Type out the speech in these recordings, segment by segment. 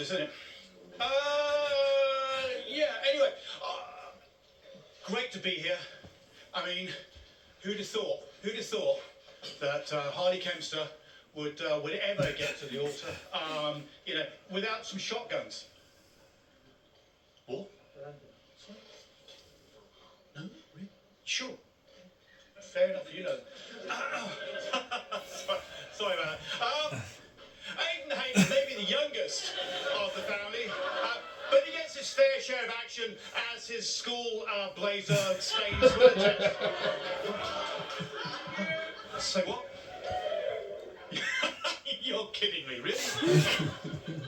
this, isn't it? Yeah, anyway. Great to be here. I mean, who'd have thought that Harley Kempster would ever get to the altar, without some shotguns? What? Sorry? No? Really? Sure. Fair enough, you know. Sorry about that. Aidan Hayden may be the youngest of the family, but he gets his fair share of action as his school blazer stains with attention. Say what? You're kidding me, really?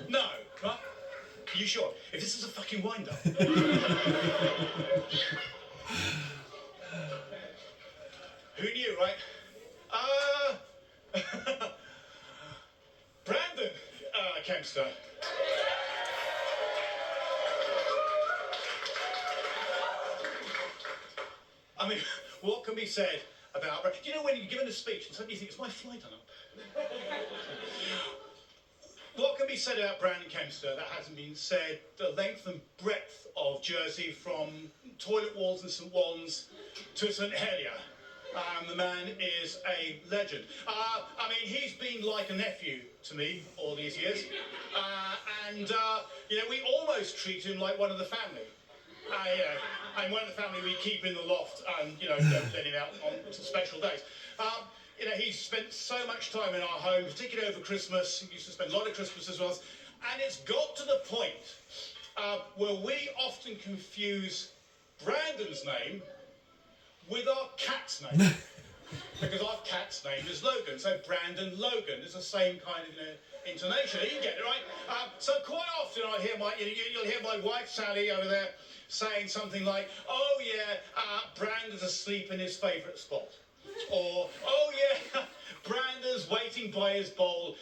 No, right? Are you sure? If this is a fucking wind-up. Who knew, right? Brandon Kempster. I mean, what can be said about... Do you know when you're given a speech and suddenly you think, is my flight on up? What can be said about Brandon Kempster that hasn't been said? The length and breadth of Jersey, from toilet walls and St. Wands to St. Helier. The man is a legend. I mean, he's been like a nephew to me all these years. We almost treat him like one of the family. And one of the family we keep in the loft and, don't let him out on special days. He's spent so much time in our home, particularly over Christmas. He used to spend a lot of Christmases with us. And it's got to the point where we often confuse Brandon's name with our cat's name. Because our cat's name is Logan, so Brandon Logan is the same kind of intonation. You get it, right? So quite often you'll hear my wife Sally over there saying something like, "Oh yeah, Brandon's asleep in his favourite spot," or "Oh yeah, Brandon's waiting by his bowl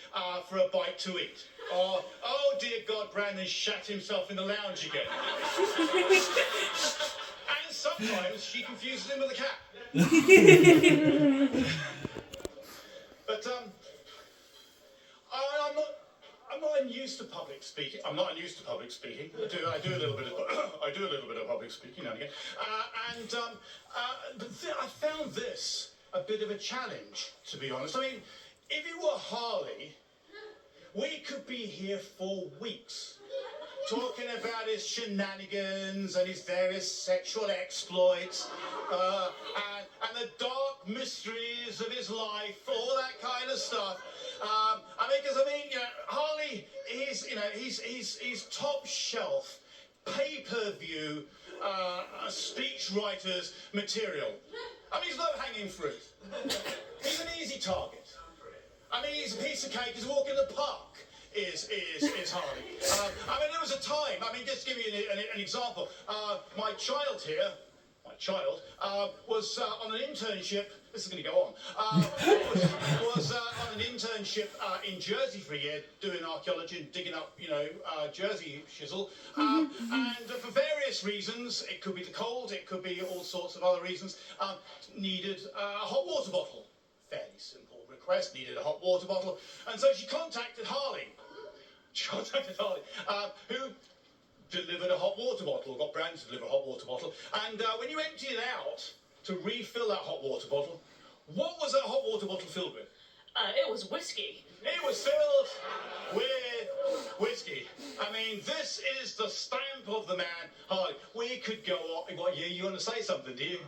for a bite to eat," or "Oh dear God, Brandon shat himself in the lounge again." And sometimes she confuses him with a cat. But I'm not unused to public speaking. I'm not unused to public speaking. I do a little bit of public speaking now and again. I found this a bit of a challenge, to be honest. I mean, if it were Harley, we could be here for weeks talking about his shenanigans and his various sexual exploits, and the dark mysteries of his life, all that kind of stuff. Harley, he's top shelf, pay-per-view, speechwriter's material. I mean, he's low-hanging fruit. He's an easy target. I mean, he's a piece of cake. He's a walk in the park. Is Harley. There was a time, just to give you an example, my child here, was on an internship, this is going to go on, was on an internship in Jersey for a year, doing archaeology and digging up, Jersey shizzle, and for various reasons, it could be the cold, it could be all sorts of other reasons, needed a hot water bottle. Fairly simple request, needed a hot water bottle, and so she contacted Harley, who delivered a hot water bottle, or got Brandon to deliver a hot water bottle, and when you empty it out to refill that hot water bottle, what was that hot water bottle filled with? It was whiskey. It was filled with whiskey. I mean, this is the stamp of the man, Harley. We could go on. What, you want to say something, do you?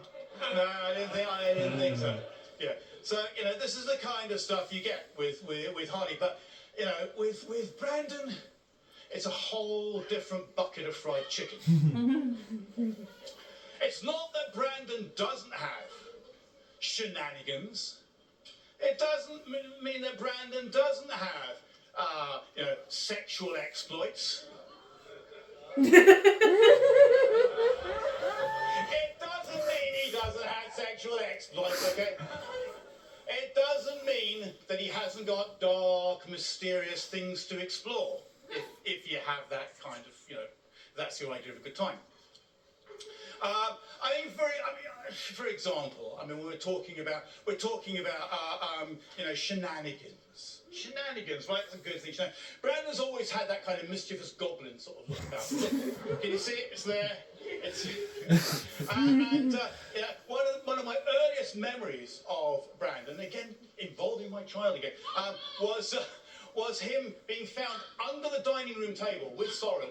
No, I didn't think so. Yeah. So, this is the kind of stuff you get with Harley, but, with Brandon, it's a whole different bucket of fried chicken. It's not that Brandon doesn't have shenanigans. It doesn't mean that Brandon doesn't have, sexual exploits. It doesn't mean he doesn't have sexual exploits, okay? It doesn't mean that he hasn't got dark, mysterious things to explore, if you have that kind of, that's your idea of a good time. For example, we're talking about shenanigans. Shenanigans, right? That's a good thing. Brandon's always had that kind of mischievous goblin sort of look about him. Can you see it? It's there. One of my earliest memories of Brandon, again involving my child again, was him being found under the dining room table with Soren,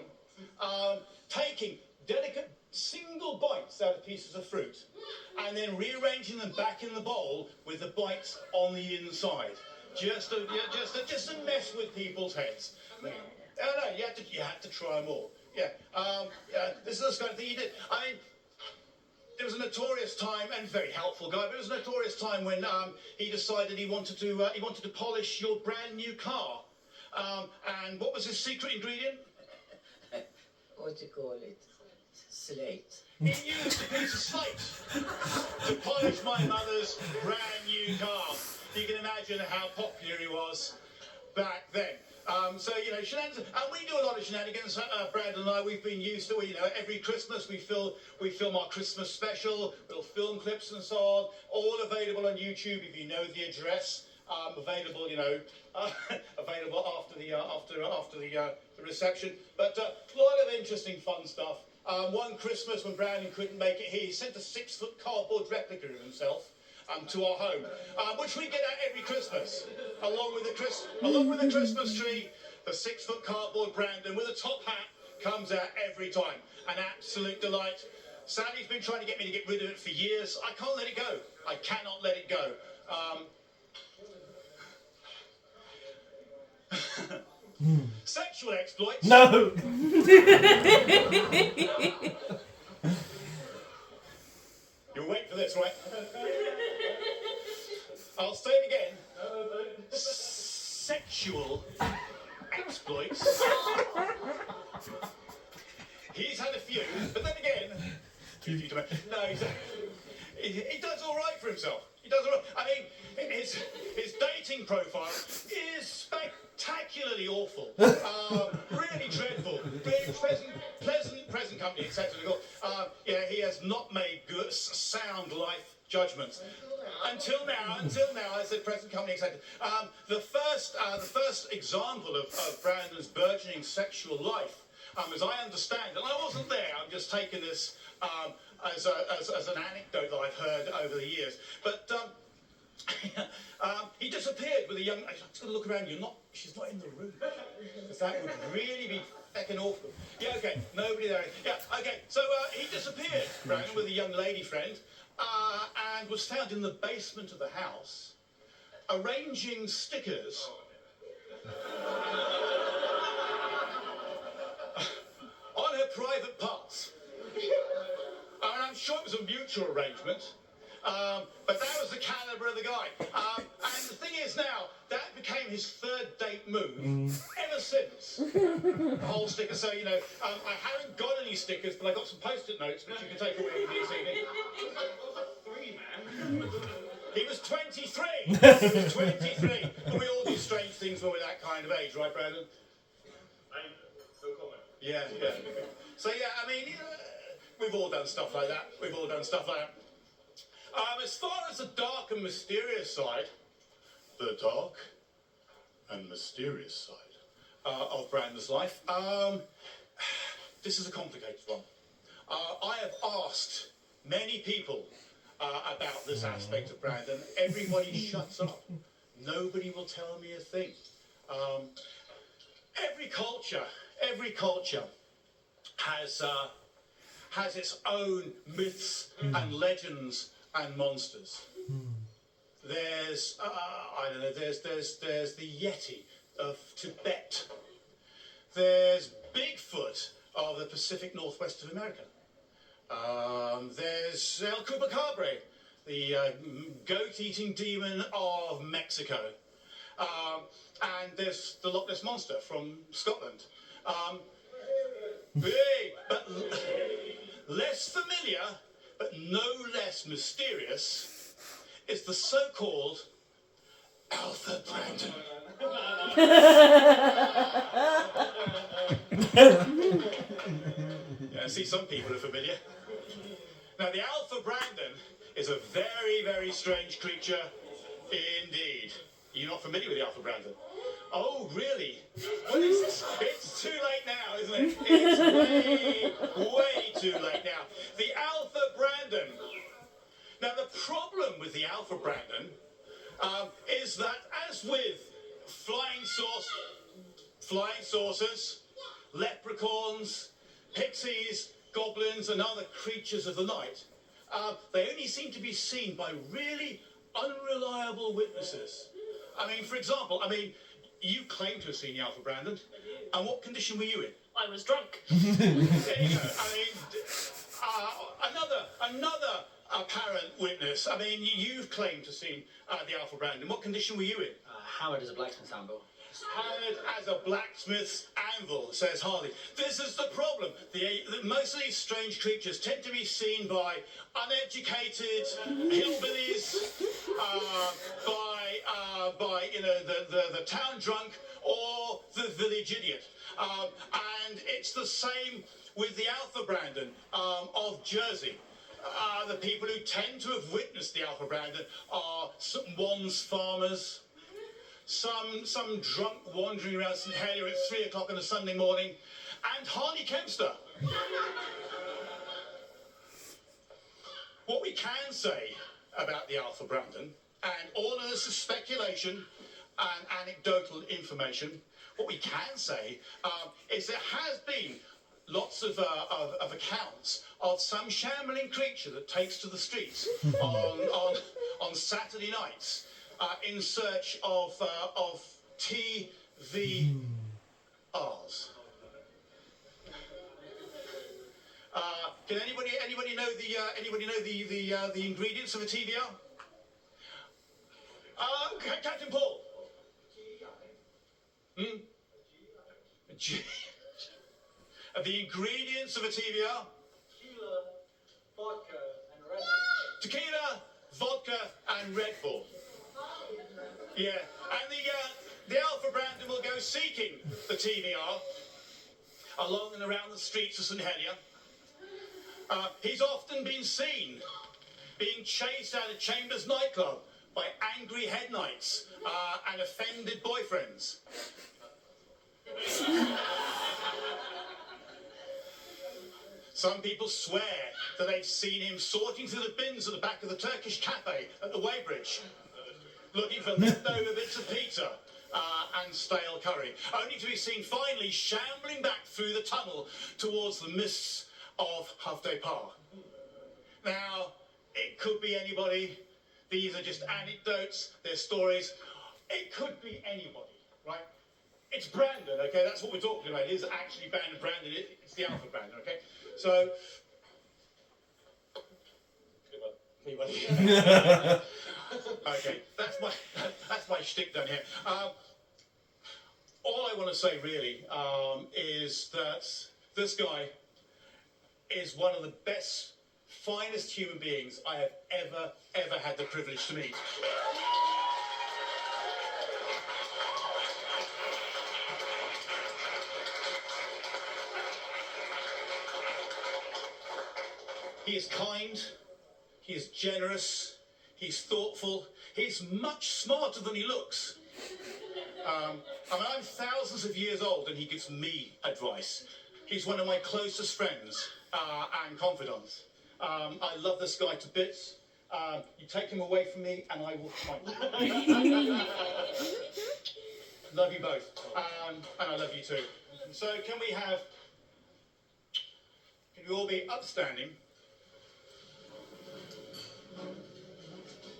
taking delicate single bites out of pieces of fruit, and then rearranging them back in the bowl with the bites on the inside, just to mess with people's heads. No, you had to try them all. This is the kind of thing he did. There was a notorious time, and very helpful guy, but it was a notorious time when he decided he wanted to polish your brand new car. And what was his secret ingredient? What do you call it? Slate. He used a piece of slate to polish my mother's brand new car. You can imagine how popular he was back then. Shenanigans, and we do a lot of shenanigans. Brandon and I, we've been used to, every Christmas we film our Christmas special, little film clips and so on, all available on YouTube if you know the address. Available, available after the reception. But a lot of interesting, fun stuff. One Christmas when Brandon couldn't make it here, he sent a 6-foot cardboard replica of himself to our home, which we get out every Christmas, along with the Christmas tree. The 6-foot cardboard Brandon with a top hat comes out every time. An absolute delight. Sally's been trying to get me to get rid of it for years. I can't let it go. I cannot let it go. Sexual exploits. No. You'll wait for this, right? I'll say it again. Sexual exploits. He's had a few, but then again, no, he does all right for himself. He does all right. His dating profile is spectacularly awful. Really dreadful. Really pleasant present company, etc. He has not made good, sound life judgments. Until now, I said present company, etc. The first example of Brandon's burgeoning sexual life, as I understand, and I wasn't there, I'm just taking this as an anecdote that I've heard over the years, but he disappeared with a young. I'm just going to look around. She's not in the room. Because that would really be fucking awful. Yeah, okay. Nobody there. Yeah, okay. So he disappeared, Brandon, with a young lady friend, and was found in the basement of the house, arranging stickers on her private parts. And I'm sure it was a mutual arrangement. But that was the calibre of the guy. And the thing is now, that became his third date move ever since. The whole sticker. So, I haven't got any stickers, but I got some post-it notes which you can take away with you this evening. He was 23. He was 23. And we all do strange things when we're that kind of age, right, Brandon? No comment. Yeah. So, we've all done stuff like that. As far as the dark and mysterious side, the dark and mysterious side of Brandon's life, this is a complicated one. I have asked many people about this aspect of Brandon. Everybody shuts up. Nobody will tell me a thing. Every culture has its own myths and legends and monsters. There's there's the Yeti of Tibet. There's Bigfoot of the Pacific Northwest of America. There's El Chupacabra, the goat-eating demon of Mexico. And there's the Loch Ness Monster from Scotland. But less familiar, but no less mysterious, is the so-called Alfred Brandon. I see some people are familiar. Now, the Alpha Brandon is a very, very strange creature indeed. You're not familiar with the Alpha Brandon? Oh, really? Well, it's too late now, isn't it? It's way too late now. The Alpha Brandon. Now, the problem with the Alpha Brandon is that, as with flying saucers, leprechauns, pixies, goblins, and other creatures of the night, they only seem to be seen by really unreliable witnesses. I mean, for example, you claim to have seen the Alpha Brandon, and what condition were you in? I was drunk. There you go. Another apparent witness. You've claimed to have seen the Alpha Brandon. What condition were you in? Howard is a blacksmith anvil. Howard as a blacksmith's anvil, says Harley. This is the problem. Most of these strange creatures tend to be seen by uneducated hillbillies, by the town drunk or the village idiot. And it's the same with the Alpha Brandon of Jersey. The people who tend to have witnessed the Alpha Brandon are St. Wan's farmers, some drunk wandering around St. Helier at 3 o'clock on a Sunday morning, and Harley Kempster. What we can say about the Alpha Brandon, and all of this is speculation and anecdotal information, what we can say is there has been lots of accounts of some shambling creature that takes to the streets on Saturday nights in search of TVRs. Can anybody know the ingredients of a TVR? Captain Paul. The ingredients of a TVR? Tequila, vodka, and Red Bull. Yeah, and the Alpha Brandon will go seeking the TVR along and around the streets of St. Helier. He's often been seen being chased out of Chambers nightclub by angry head knights and offended boyfriends. Some people swear that they've seen him sorting through the bins at the back of the Turkish cafe at the Weybridge, looking for leftover bits of pizza and stale curry, only to be seen finally shambling back through the tunnel towards the mists of Hofday Park. Now, it could be anybody. These are just anecdotes, they're stories. It could be anybody, right? It's Brandon, okay? That's what we're talking about. It is actually Brandon. It's the Alpha Brandon, okay? So, okay, that's my shtick done here. All I want to say really is that this guy is one of the best, finest human beings I have ever had the privilege to meet. He is kind, he is generous, he's thoughtful, he's much smarter than he looks. I'm thousands of years old and he gives me advice. He's one of my closest friends and confidants. I love this guy to bits. You take him away from me and I will fight you. Love you both. And I love you too. So can we all be upstanding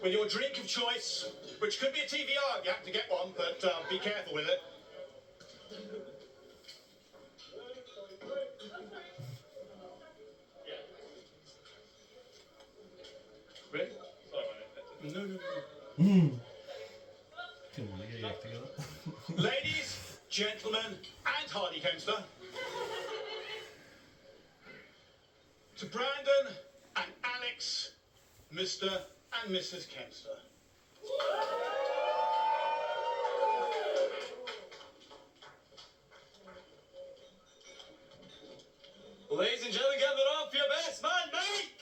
with your drink of choice, which could be a TVR if you have to get one, but be careful with it. Ready? No. Ladies, gentlemen, and Harley Kempster, to Brandon and Alex, Mr. and Mrs. Kempster. Ladies and gentlemen, give it up for your best man, Mike!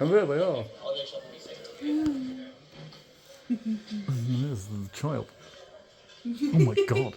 And there they are. I'll go shopping with you. There's the child. Oh my god.